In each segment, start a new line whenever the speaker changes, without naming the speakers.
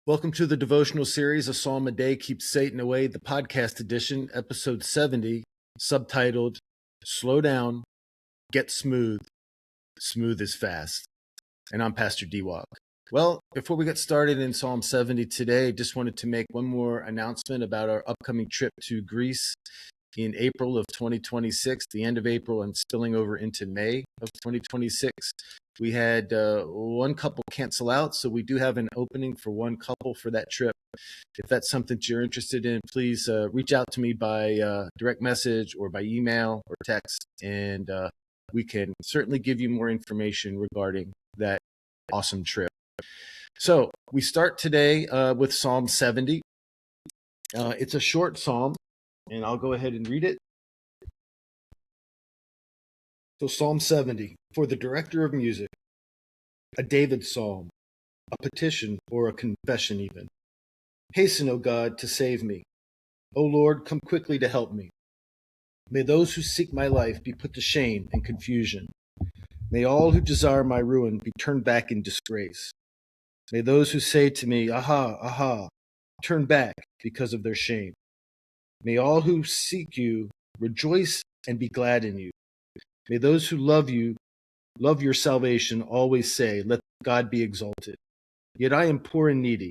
Welcome to the devotional series, A Psalm a Day Keeps Satan Away, the podcast edition, episode 70, subtitled, Slow Down, Get Smooth, Smooth is Fast. And I'm Pastor D-Walk. Well, before we get started in Psalm 70 today, just wanted to make one more announcement about our upcoming trip to Greece in April of 2026, the end of April and spilling over into May of 2026. We had one couple cancel out, so we do have an opening for one couple for that trip. If that's something that you're interested in, please reach out to me by direct message or by email or text, and we can certainly give you more information regarding that awesome trip. So we start today with Psalm 70. It's a short psalm, and I'll go ahead and read it. So Psalm 70, for the director of music, a David psalm, a petition or a confession even. Hasten, O God, to save me. O Lord, come quickly to help me. May those who seek my life be put to shame and confusion. May all who desire my ruin be turned back in disgrace. May those who say to me, Aha, aha, turn back because of their shame. May all who seek you rejoice and be glad in you. May those who love you, love your salvation, always say, Let God be exalted. Yet I am poor and needy.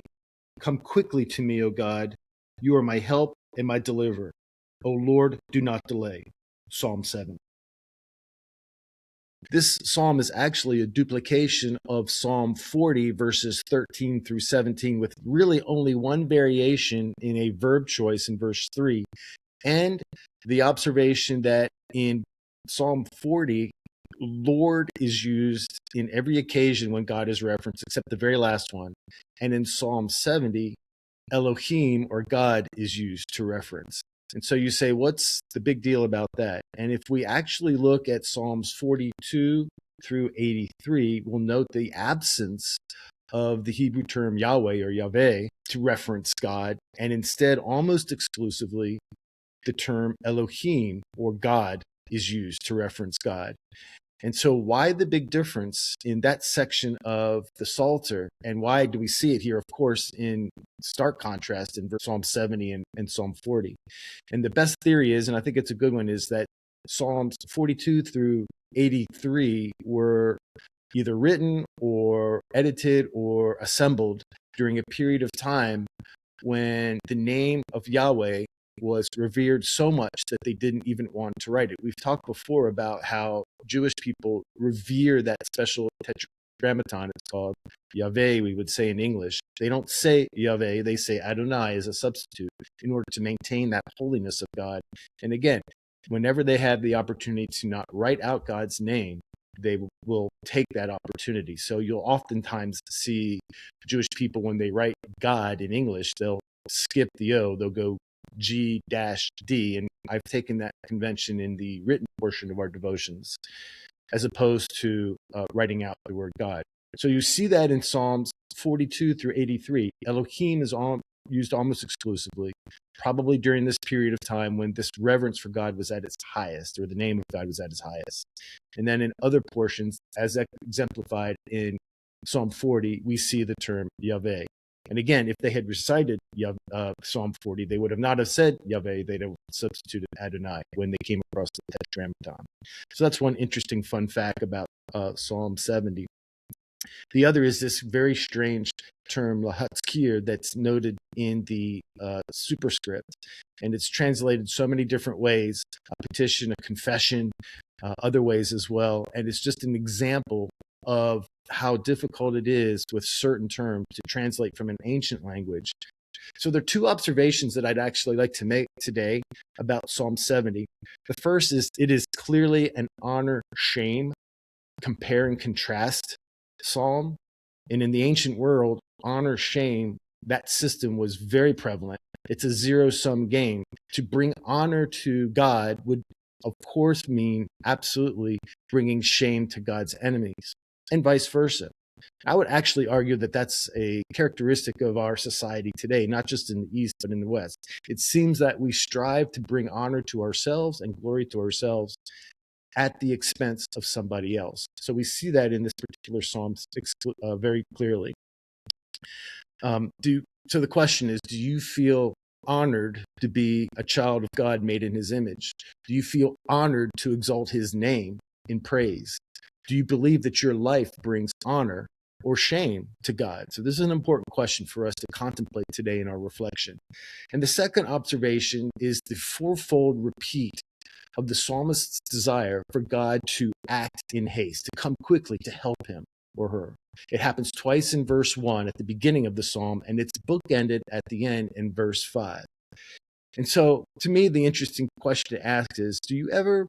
Come quickly to me, O God. You are my help and my deliverer. O Lord, do not delay. Psalm 7. This psalm is actually a duplication of Psalm 40, verses 13 through 17, with really only one variation in a verb choice in verse 3. And the observation that in Psalm 40, Lord is used in every occasion when God is referenced, except the very last one. And in Psalm 70, Elohim, or God, is used to reference. And so you say, what's the big deal about that? And if we actually look at Psalms 42 through 83, we'll note the absence of the Hebrew term Yahweh or Yahweh to reference God, and instead, almost exclusively, the term Elohim, or God, is used to reference God. And so why the big difference in that section of the Psalter, and why do we see it here, of course, in stark contrast in Psalm 70 and Psalm 40? And the best theory is, and I think it's a good one, is that Psalms 42 through 83 were either written or edited or assembled during a period of time when the name of Yahweh was revered so much that they didn't even want to write it. We've talked before about how Jewish people revere that special tetragrammaton. It's called Yahweh, we would say in English. They don't say Yahweh, they say Adonai as a substitute in order to maintain that holiness of God. And again, whenever they have the opportunity to not write out God's name, they will take that opportunity. So you'll oftentimes see Jewish people, when they write God in English, they'll skip the O, they'll go G-D, and I've taken that convention in the written portion of our devotions, as opposed to writing out the word God. So you see that in Psalms 42 through 83. Elohim is used almost exclusively, probably during this period of time when this reverence for God was at its highest, or the name of God was at its highest. And then in other portions, as exemplified in Psalm 40, we see the term Yahweh. And again, if they had recited Psalm 40, they would have not have said Yahweh, they'd have substituted Adonai when they came across the Tetragrammaton. So that's one interesting fun fact about Psalm 70. The other is this very strange term, lahatzkir, that's noted in the superscript. And it's translated so many different ways, a petition, a confession, other ways as well. And it's just an example of how difficult it is with certain terms to translate from an ancient language. So there are two observations that I'd actually like to make today about Psalm 70. The first is it is clearly an honor-shame, compare and contrast psalm. And in the ancient world, honor-shame, that system was very prevalent. It's a zero-sum game. To bring honor to God would, of course, mean absolutely bringing shame to God's enemies, and vice versa. I would actually argue that that's a characteristic of our society today, not just in the East, but in the West. It seems that we strive to bring honor to ourselves and glory to ourselves at the expense of somebody else. So we see that in this particular psalm very clearly. So the question is, do you feel honored to be a child of God made in his image? Do you feel honored to exalt his name in praise? Do you believe that your life brings honor or shame to God? So this is an important question for us to contemplate today in our reflection. And the second observation is the fourfold repeat of the psalmist's desire for God to act in haste, to come quickly to help him or her. It happens twice in verse 1 at the beginning of the psalm, and it's bookended at the end in verse 5. And so, to me, the interesting question to ask is, do you ever,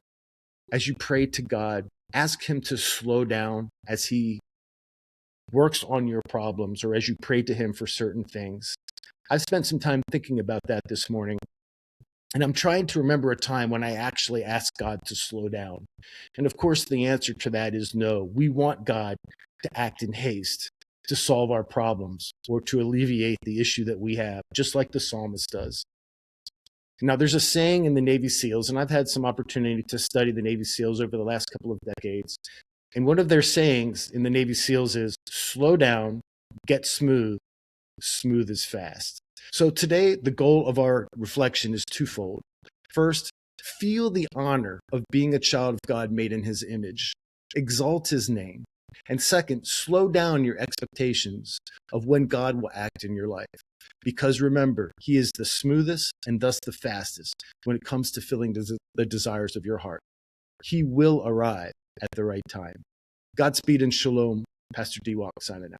as you pray to God, ask him to slow down as he works on your problems or as you pray to him for certain things? I've spent some time thinking about that this morning. And I'm trying to remember a time when I actually asked God to slow down. And of course, the answer to that is no. We want God to act in haste, to solve our problems, or to alleviate the issue that we have, just like the psalmist does. Now, there's a saying in the Navy SEALs, and I've had some opportunity to study the Navy SEALs over the last couple of decades. And one of their sayings in the Navy SEALs is slow down, get smooth, smooth is fast. So today, the goal of our reflection is twofold. First, feel the honor of being a child of God made in his image. Exalt his name. And second, slow down your expectations of when God will act in your life. Because remember, he is the smoothest and thus the fastest when it comes to filling the desires of your heart. He will arrive at the right time. Godspeed and shalom. Pastor D. Walk signing out.